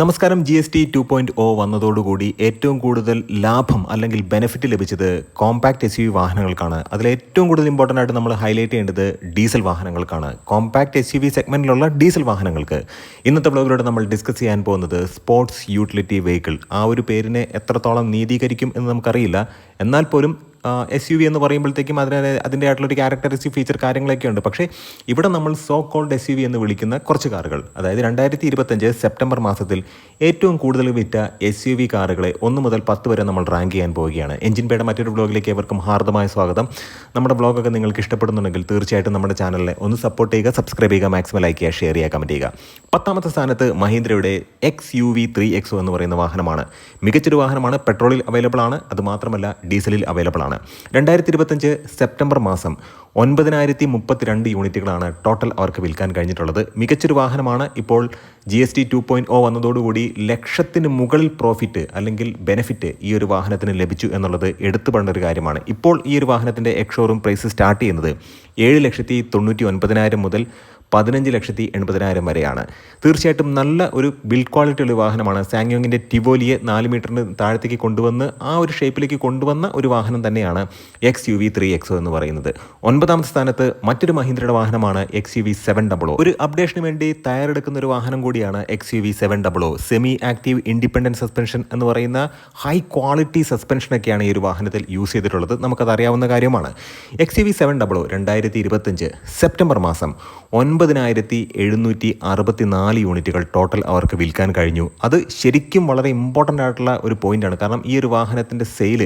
നമസ്കാരം. GST 2.0 വന്നതോടുകൂടി ഏറ്റവും കൂടുതൽ ലാഭം അല്ലെങ്കിൽ ബെനിഫിറ്റ് ലഭിച്ചത് കോമ്പാക്ട് SUV വാഹനങ്ങൾക്കാണ്. അതിൽ ഏറ്റവും കൂടുതൽ ഇമ്പോർട്ടൻ്റ് ആയിട്ട് നമ്മൾ ഹൈലൈറ്റ് ചെയ്യേണ്ടത് ഡീസൽ വാഹനങ്ങൾക്കാണ്. കോമ്പാക്ട് SUV സെഗ്മെൻറ്റിലുള്ള ഡീസൽ വാഹനങ്ങൾക്ക് ഇന്നത്തെ വ്ലോഗിലൂടെ നമ്മൾ ഡിസ്കസ് ചെയ്യാൻ പോകുന്നത് സ്പോർട്സ് യൂട്ടിലിറ്റി വെഹിക്കിൾ. ആ ഒരു പേരിനെ എത്രത്തോളം നീതീകരിക്കും എന്ന് നമുക്കറിയില്ല. എന്നാൽ പോലും SUV എന്ന് പറയുമ്പോഴത്തേക്കും അതിൻ്റെ ആയിട്ടുള്ളൊരു ക്യാരക്ടറിസ്റ്റിക് ഫീച്ചർ കാര്യങ്ങളൊക്കെ ഉണ്ട്. പക്ഷേ ഇവിടെ നമ്മൾ സോ കോൾഡ് SUV എന്ന് വിളിക്കുന്ന കുറച്ച് കാറുകൾ, അതായത് 2025 സെപ്റ്റംബർ മാസത്തിൽ ഏറ്റവും കൂടുതൽ വിറ്റ SUV കാറുകളെ 1 മുതൽ 10 വരെ നമ്മൾ റാങ്ക് ചെയ്യാൻ പോവുകയാണ്. എഞ്ചിൻ പേയുടെ മറ്റൊരു വ്ലോഗിലേക്ക് ഏവർക്കും ഹാർദമായ സ്വാഗതം. നമ്മുടെ വ്ലോഗൊക്കെ നിങ്ങൾക്ക് ഇഷ്ടപ്പെടുന്നുണ്ടെങ്കിൽ തീർച്ചയായിട്ടും നമ്മുടെ ചാനലിനെ ഒന്ന് സപ്പോർട്ട് ചെയ്യുക, സബ്സ്ക്രൈബ് ചെയ്യുക, മാക്സിമം ലൈക്ക് ചെയ്യുക, ഷെയർ ചെയ്യുക, കമൻറ്റ് ചെയ്യുക. 10ാമത്തെ സ്ഥാനത്ത് മഹീന്ദ്രയുടെ XUV 3XO എന്ന് പറയുന്ന വാഹനമാണ്. മികച്ചൊരു വാഹനമാണ്. പെട്രോളിൽ അവൈലബിൾ ആണ്, അതുമാത്രമല്ല ഡീസലിൽ അവൈലബിൾ ആണ്. 2025 സെപ്റ്റംബർ മാസം 9032 യൂണിറ്റുകളാണ് ടോട്ടൽ അവർക്ക് വിൽക്കാൻ കഴിഞ്ഞിട്ടുള്ളത്. മികച്ചൊരു വാഹനമാണ്. ഇപ്പോൾ GST 2.0 വന്നതോടുകൂടി ലക്ഷത്തിന് മുകളിൽ പ്രോഫിറ്റ് അല്ലെങ്കിൽ ബെനിഫിറ്റ് ഈ ഒരു വാഹനത്തിന് ലഭിച്ചു എന്നുള്ളത് എടുത്തു പറഞ്ഞ ഒരു കാര്യമാണ്. ഇപ്പോൾ ഈ ഒരു വാഹനത്തിൻ്റെ എക്സ്-ഷോറൂം പ്രൈസ് സ്റ്റാർട്ട് ചെയ്യുന്നത് 7,99,000 മുതൽ 15,80,000 വരെയാണ്. തീർച്ചയായിട്ടും നല്ല ഒരു ബിൽഡ് ക്വാളിറ്റി ഉള്ള വാഹനമാണ്. സാങ്യോങ്ങിൻ്റെ ടിവോലിയെ 4 മീറ്ററിന് താഴത്തേക്ക് കൊണ്ടുവന്ന് ആ ഒരു ഷേപ്പിലേക്ക് കൊണ്ടുവന്ന ഒരു വാഹനം തന്നെയാണ് XUV 3XO എന്ന് പറയുന്നത്. 9ാമത്തെ സ്ഥാനത്ത് മറ്റൊരു മഹീന്ദ്രയുടെ വാഹനമാണ് XUV 700. ഒരു അപ്ഡേഷന് വേണ്ടി തയ്യാറെടുക്കുന്ന ഒരു വാഹനം കൂടിയാണ് XUV 700. Semi active independent suspension എന്ന് പറയുന്ന ഹൈ ക്വാളിറ്റി സസ്പെൻഷനൊക്കെയാണ് ഈ ഒരു വാഹനത്തിൽ യൂസ് ചെയ്തിട്ടുള്ളത്. നമുക്കത് അറിയാവുന്ന കാര്യമാണ്. XUV 700 2025 സെപ്റ്റംബർ മാസം 9,764 യൂണിറ്റുകൾ ടോട്ടൽ അവർക്ക് വിൽക്കാൻ കഴിഞ്ഞു. അത് ശരിക്കും വളരെ ഇമ്പോർട്ടൻ്റ് ആയിട്ടുള്ള ഒരു പോയിൻ്റാണ്. കാരണം ഈ ഒരു വാഹനത്തിൻ്റെ സെയിൽ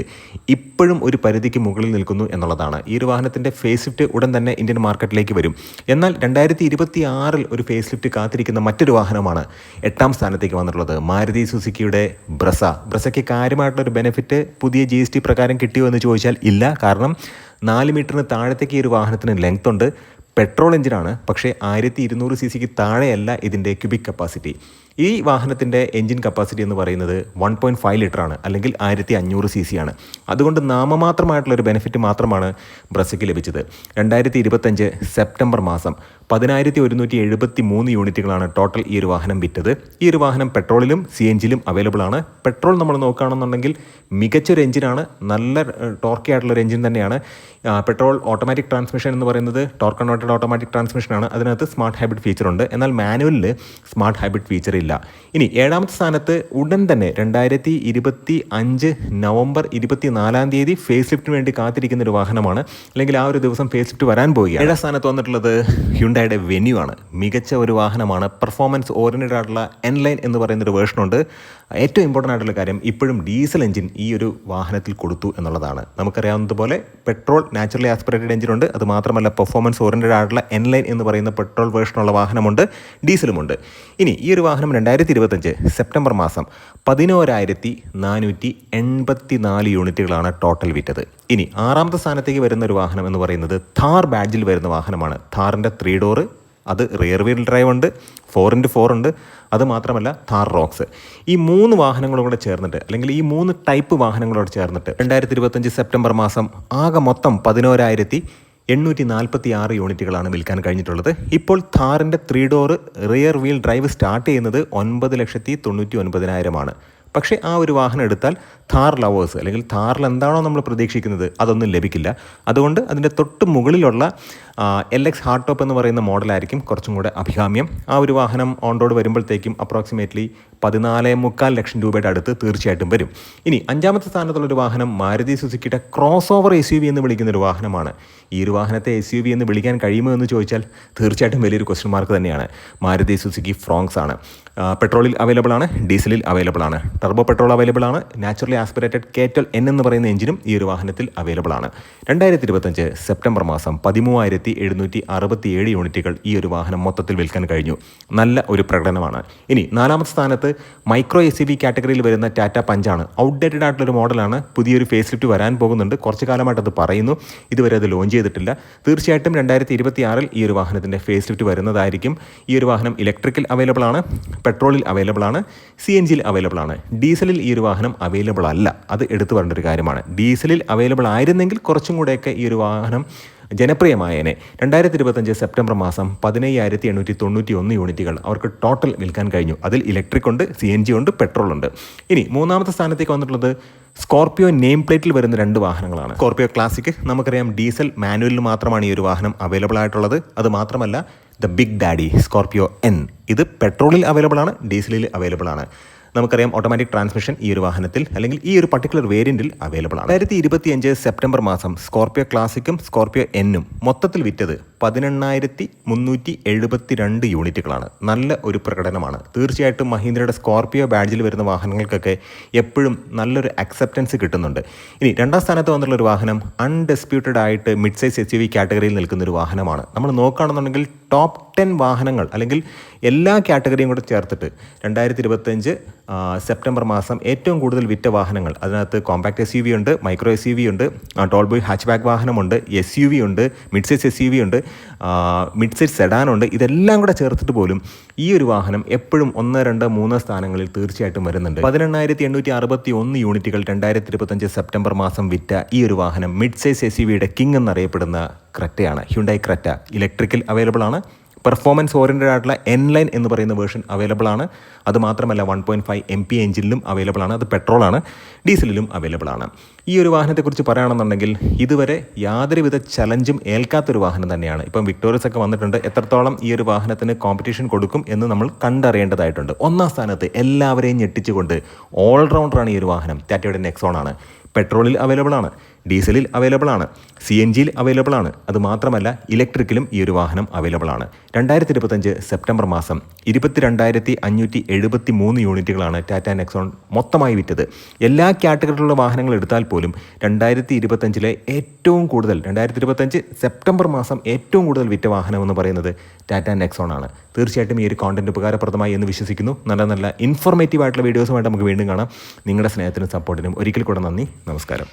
ഇപ്പോഴും ഒരു പരിധിക്ക് മുകളിൽ നിൽക്കുന്നു എന്നുള്ളതാണ്. ഈ ഒരു വാഹനത്തിൻ്റെ ഫേസ് ലിഫ്റ്റ് ഉടൻ തന്നെ ഇന്ത്യൻ മാർക്കറ്റിലേക്ക് വരും. എന്നാൽ 2026 ഒരു ഫേസ് ലിഫ്റ്റ് കാത്തിരിക്കുന്ന മറ്റൊരു വാഹനമാണ് 8ാം സ്ഥാനത്തേക്ക് വന്നിട്ടുള്ളത്. മാരുതി സുസുക്കിയുടെ ബ്രസയ്ക്ക് കാര്യമായിട്ടുള്ളൊരു ബെനിഫിറ്റ് പുതിയ GST പ്രകാരം കിട്ടിയോ എന്ന് ചോദിച്ചാൽ ഇല്ല. കാരണം 4 മീറ്ററിന് താഴത്തേക്ക് ഈ ഒരു വാഹനത്തിന് ലെങ്ത് ഉണ്ട്. പെട്രോൾ എഞ്ചിനാണ്, പക്ഷേ 1200 cc താഴെയല്ല ഇതിൻ്റെ ക്യൂബിക് കപ്പാസിറ്റി. ഈ വാഹനത്തിൻ്റെ എഞ്ചിൻ കപ്പാസിറ്റി എന്ന് പറയുന്നത് 1.5 ലിറ്ററാണ്, അല്ലെങ്കിൽ 1500 cc ആണ്. അതുകൊണ്ട് നാമമാത്രമായിട്ടുള്ളൊരു ബെനിഫിറ്റ് മാത്രമാണ് ബ്രസയ്ക്ക് ലഭിച്ചത്. 2025 സെപ്റ്റംബർ മാസം 10,173 യൂണിറ്റുകളാണ് ടോട്ടൽ ഈ ഒരു വാഹനം വിറ്റത്. ഈ ഒരു വാഹനം പെട്രോളിലും CNGയിലും അവൈലബിൾ ആണ്. പെട്രോൾ നമ്മൾ നോക്കുകയാണെന്നുണ്ടെങ്കിൽ മികച്ചൊരു എഞ്ചിനാണ്, നല്ല ടോർക്കി ആയിട്ടുള്ളൊരു എഞ്ചിൻ തന്നെയാണ്. പെട്രോൾ ഓട്ടോമാറ്റിക് ട്രാൻസ്മിഷൻ എന്ന് പറയുന്നത് ടോർക്ക് കൺവേർട്ടഡ് ഓട്ടോമാറ്റിക് ട്രാൻസ്മിഷനാണ്. അതിനകത്ത് സ്മാർട്ട് ഹൈബ്രിഡ് ഫീച്ചർ ഉണ്ട്. എന്നാൽ മാനുവലിൽ സ്മാർട്ട് ഹൈബ്രിഡ് ഫീച്ചർ ഇല്ല. ഇനി 7ാമത്തെ സ്ഥാനത്ത് ഉടൻ തന്നെ 2025 നവംബർ 24 ഫേസ് ലിഫ്റ്റിന് വേണ്ടി കാത്തിരിക്കുന്ന ഒരു വാഹനമാണ്, അല്ലെങ്കിൽ ആ ഒരു ദിവസം ഫേസ് ലിഫ്റ്റ് വരാൻ പോവുകയാണ്. 7ാം സ്ഥാനത്ത് വന്നിട്ടുള്ളത് ഹ്യുണ്ടായുടെ വെന്യൂ ആണ്. മികച്ച ഒരു വാഹനമാണ്. പെർഫോമൻസ് ഓറിയൻറ്റഡ് ആയിട്ടുള്ള N-Line എന്ന് പറയുന്നൊരു വേർഷനുണ്ട്. ഏറ്റവും ഇമ്പോർട്ടൻ്റ് ആയിട്ടുള്ള കാര്യം ഇപ്പോഴും ഡീസൽ എഞ്ചിൻ ഈ ഒരു വാഹനത്തിൽ കൊടുത്തു എന്നുള്ളതാണ്. നമുക്കറിയാവുന്നതുപോലെ പെട്രോൾ നാച്ചുറലി ആസ്പിറേറ്റഡ് എഞ്ചിനുണ്ട്. അത് മാത്രമല്ല പെർഫോമൻസ് ഓറിയൻറ്റഡ് ആയിട്ടുള്ള N-Line എന്ന് പറയുന്ന പെട്രോൾ വേർഷനുള്ള വാഹനമുണ്ട്, ഡീസലുമുണ്ട്. ഇനി ഈ ഒരു വാഹനം 2025 സെപ്റ്റംബർ മാസം 11,484 യൂണിറ്റുകളാണ് ടോട്ടൽ വിറ്റത്. ഇനി 6ാമത്തെ സ്ഥാനത്തേക്ക് വരുന്ന ഒരു വാഹനം എന്ന് പറയുന്നത് ഥാർ ബാഡ്ജിൽ വരുന്ന വാഹനമാണ്. ഥാറിൻ്റെ 3 ഡോർ, അത് റിയർ വീൽ ഡ്രൈവ് ഉണ്ട്, 4x4 ഉണ്ട്. അതുമാത്രമല്ല ഥാർ റോക്സ്. ഈ 3 വാഹനങ്ങളും കൂടെ ചേർന്നിട്ട്, അല്ലെങ്കിൽ ഈ 3 ടൈപ്പ് വാഹനങ്ങളോട് ചേർന്നിട്ട് 2025 സെപ്റ്റംബർ മാസം ആകെ മൊത്തം 11,846 യൂണിറ്റുകളാണ് വിൽക്കാൻ കഴിഞ്ഞിട്ടുള്ളത്. ഇപ്പോൾ ഥാറിൻ്റെ 3 door rear wheel drive start ചെയ്യുന്നത് 9,99,000 ആണ്. പക്ഷേ ആ ഒരു വാഹനം എടുത്താൽ ഥാർ ലവേഴ്സ്, അല്ലെങ്കിൽ ഥാറിൽ എന്താണോ നമ്മൾ പ്രതീക്ഷിക്കുന്നത് അതൊന്നും ലഭിക്കില്ല. അതുകൊണ്ട് അതിൻ്റെ തൊട്ട് മുകളിലുള്ള LX ഹാർഡ് ടോപ്പ് എന്ന് പറയുന്ന മോഡലായിരിക്കും കുറച്ചും കൂടെ അഭികാമ്യം. ആ ഒരു വാഹനം ഓൺ റോഡ് വരുമ്പോഴത്തേക്കും അപ്രോക്സിമേറ്റ്ലി 14.25 ലക്ഷം രൂപയുടെ അടുത്ത് തീർച്ചയായിട്ടും വരും. ഇനി 5ാമത്തെ സ്ഥാനത്തുള്ളൊരു വാഹനം മാരുതി സുസുക്കിയുടെ ക്രോസ് ഓവർ SUV എന്ന് വിളിക്കുന്നൊരു വാഹനമാണ്. ഈ ഒരു വാഹനത്തെ SUV എന്ന് വിളിക്കാൻ കഴിയുമോ എന്ന് ചോദിച്ചാൽ തീർച്ചയായിട്ടും വലിയൊരു ക്വസ്റ്റ്യൻ മാർക്ക് തന്നെയാണ്. മാരുതി സുസുക്കി ഫ്രോങ്സ് ആണ്. പെട്രോളിൽ അവൈലബിൾ ആണ്, ഡീസലിൽ അവൈലബിൾ ആണ്. ടർബോ പെട്രോൾ അവൈലബിൾ ആണ്. നാച്ചുറലി ആസ്പിറേറ്റഡ് കേറ്റൽ N എന്ന് പറയുന്ന എഞ്ചിനും ഈ ഒരു വാഹനത്തിൽ അവൈലബിൾ ആണ്. 2025 സെപ്റ്റംബർ മാസം 13,767 യൂണിറ്റുകൾ ഈ ഒരു വാഹനം മൊത്തത്തിൽ വിൽക്കാൻ കഴിഞ്ഞു. നല്ല ഒരു പ്രകടനമാണ്. ഇനി 4ാമത്തെ സ്ഥാനത്ത് മൈക്രോ SUV കാറ്റഗറിയിൽ വരുന്ന ടാറ്റ പഞ്ചാണ്. ഔട്ട്ഡേറ്റഡ് ആയിട്ടുള്ളൊരു മോഡലാണ്. പുതിയൊരു ഫേസ് ലിഫ്റ്റ് വരാൻ പോകുന്നുണ്ട്. കുറച്ച് കാലമായിട്ട് അത് പറയുന്നു, ഇതുവരെ അത് ലോഞ്ച് ചെയ്തിട്ടില്ല. തീർച്ചയായിട്ടും 2026 ഈ ഒരു വാഹനത്തിൻ്റെ ഫേസ് ലിഫ്റ്റ് വരുന്നതായിരിക്കും. ഈ ഒരു വാഹനം ഇലക്ട്രിക്കൽ അവൈലബിൾ ആണ്, പെട്രോളിൽ അവൈലബിൾ ആണ്, CNGയിൽ അവൈലബിൾ ആണ്. ഡീസലിൽ ഈ ഒരു വാഹനം അവൈലബിൾ അല്ല. അത് എടുത്തു പറയേണ്ട ഒരു കാര്യമാണ്. ഡീസലിൽ അവൈലബിൾ ആയിരുന്നെങ്കിൽ കുറച്ചും കൂടെയൊക്കെ ഈ ഒരു വാഹനം ജനപ്രിയമായേനെ. 2025 സെപ്റ്റംബർ മാസം 15,891 യൂണിറ്റുകൾ അവർക്ക് ടോട്ടൽ വിൽക്കാൻ കഴിഞ്ഞു. അതിൽ ഇലക്ട്രിക് ഉണ്ട്, CNG ഉണ്ട്, പെട്രോൾ ഉണ്ട്. ഇനി മൂന്നാമത്തെ സ്ഥാനത്തേക്ക് വന്നിട്ടുള്ളത് സ്കോർപിയോ നെയിം പ്ലേറ്റിൽ വരുന്ന 2 വാഹനങ്ങളാണ്. സ്കോർപിയോ ക്ലാസിക് നമുക്കറിയാം ഡീസൽ മാനുവലിൽ മാത്രമാണ് ഈ ഒരു വാഹനം അവൈലബിൾ ആയിട്ടുള്ളത്. അത് മാത്രമല്ല the big daddy Scorpio N ഇത് പെട്രോളിൽ അവൈലബിൾ ആണ്, ഡീസലിൽ അവൈലബിൾ ആണ്. നമുക്കറിയാം ഓട്ടോമാറ്റിക് ട്രാൻസ്മിഷൻ ഈ ഒരു വാഹനത്തിൽ അല്ലെങ്കിൽ ഈ ഒരു പർട്ടിക്കുലർ വേരിയന്റിൽ അവൈലബിൾ ആണ്. 2025 സെപ്റ്റംബർ മാസം സ്കോർപിയോ ക്ലാസിക്കും സ്കോർപിയോ N-ഉം മൊത്തത്തിൽ വിറ്റത് 18,372 യൂണിറ്റുകളാണ്. നല്ല ഒരു പ്രകടനമാണ്. തീർച്ചയായിട്ടും മഹീന്ദ്രയുടെ സ്കോർപിയോ ബാഡ്ജിൽ വരുന്ന വാഹനങ്ങൾക്കൊക്കെ എപ്പോഴും നല്ലൊരു അക്സെപ്റ്റൻസ് കിട്ടുന്നുണ്ട്. ഇനി രണ്ടാം സ്ഥാനത്ത് വന്നിട്ടുള്ള ഒരു വാഹനം അൺഡിസ്പ്യൂട്ടഡ് ആയിട്ട് മിഡ് സൈസ് SUV കാറ്റഗറിയിൽ നിൽക്കുന്ന ഒരു വാഹനമാണ്. നമ്മൾ നോക്കുകയാണെന്നുണ്ടെങ്കിൽ ടോപ്പ് 10 വാഹനങ്ങൾ അല്ലെങ്കിൽ എല്ലാ കാറ്റഗറിയും കൂടെ ചേർത്തിട്ട് 2025 സെപ്റ്റംബർ മാസം ഏറ്റവും കൂടുതൽ വിറ്റ വാഹനങ്ങൾ അതിനകത്ത് കോമ്പാക്ട് SUV ഉണ്ട്, മൈക്രോ SUV ഉണ്ട്, ടോൾ ബോയ് ഹാച്ച് ബാക്ക് വാഹനമുണ്ട്, SUV ഉണ്ട്, മിഡ് സൈസ് SUV ഉണ്ട്, മിഡ് സൈസ് സെഡാൻ ഉണ്ട്. ഇതെല്ലാം കൂടെ ചേർത്തിട്ട് പോലും ഈ ഒരു വാഹനം എപ്പോഴും 1, 2, 3 സ്ഥാനങ്ങളിൽ തീർച്ചയായിട്ടും വരുന്നുണ്ട്. 18,861 യൂണിറ്റുകൾ 2025 സെപ്റ്റംബർ മാസം വിറ്റ ഈ ഒരു വാഹനം മിഡ് സൈസ് SUVയുടെ കിങ് എന്നറിയപ്പെടുന്ന ക്രെറ്റയാണ്. ഹ്യുണ്ടായി ക്രെറ്റ ഇലക്ട്രിക്കൽ അവൈലബിൾ ആണ്. പെർഫോമൻസ് ഓറിയൻറ്റഡ് ആയിട്ടുള്ള N-Line എന്ന് പറയുന്ന വേർഷൻ അവൈലബിൾ ആണ്. അതുമാത്രമല്ല 1.5 MP എഞ്ചിനിലും അവൈലബിൾ ആണ്. അത് പെട്രോളാണ്, ഡീസലിലും അവൈലബിൾ ആണ്. ഈ ഒരു വാഹനത്തെക്കുറിച്ച് പറയുകയാണെന്നുണ്ടെങ്കിൽ ഇതുവരെ യാതൊരുവിധ ചലഞ്ചും ഏൽക്കാത്തൊരു വാഹനം തന്നെയാണ്. ഇപ്പം വിക്ടോറിയസ് ഒക്കെ വന്നിട്ടുണ്ട്. എത്രത്തോളം ഈ ഒരു വാഹനത്തിന് കോമ്പറ്റീഷൻ കൊടുക്കും എന്ന് നമ്മൾ കണ്ടറിയേണ്ടതായിട്ടുണ്ട്. ഒന്നാം സ്ഥാനത്ത് എല്ലാവരെയും ഞെട്ടിച്ചുകൊണ്ട് ഓൾറൗണ്ടറാണ് ഈ ഒരു വാഹനം. ടാറ്റയുടെ നെക്സോൺ ആണ്. പെട്രോളിൽ അവൈലബിൾ ആണ്, ഡീസലിൽ അവൈലബിൾ ആണ്, CNGയിൽ അവൈലബിൾ ആണ്. അതുമാത്രമല്ല ഇലക്ട്രിക്കിലും ഈ ഒരു വാഹനം അവൈലബിൾ ആണ്. 2025 സെപ്റ്റംബർ മാസം 22,573 യൂണിറ്റുകളാണ് ടാറ്റ നെക്സോൺ മൊത്തമായി വിറ്റത്. എല്ലാ കാറ്റഗറിയിലുള്ള വാഹനങ്ങൾ എടുത്താൽ പോലും 2025 ഏറ്റവും കൂടുതൽ 2025 സെപ്റ്റംബർ മാസം ഏറ്റവും കൂടുതൽ വിറ്റ വാഹനം എന്ന് പറയുന്നത് ടാറ്റ നെക്സോൺ ആണ്. തീർച്ചയായിട്ടും ഈ ഒരു കോണ്ടന്റ് ഉപകാരപ്രദമായി എന്ന് വിശ്വസിക്കുന്നു. നല്ല ഇൻഫോർമേറ്റീവ് ആയിട്ടുള്ള വീഡിയോസുമായിട്ട് നമുക്ക് വീണ്ടും കാണാം. നിങ്ങളുടെ സ്നേഹത്തിനും സപ്പോർട്ടിനും ഒരിക്കൽ കൂടെ നന്ദി. നമസ്കാരം.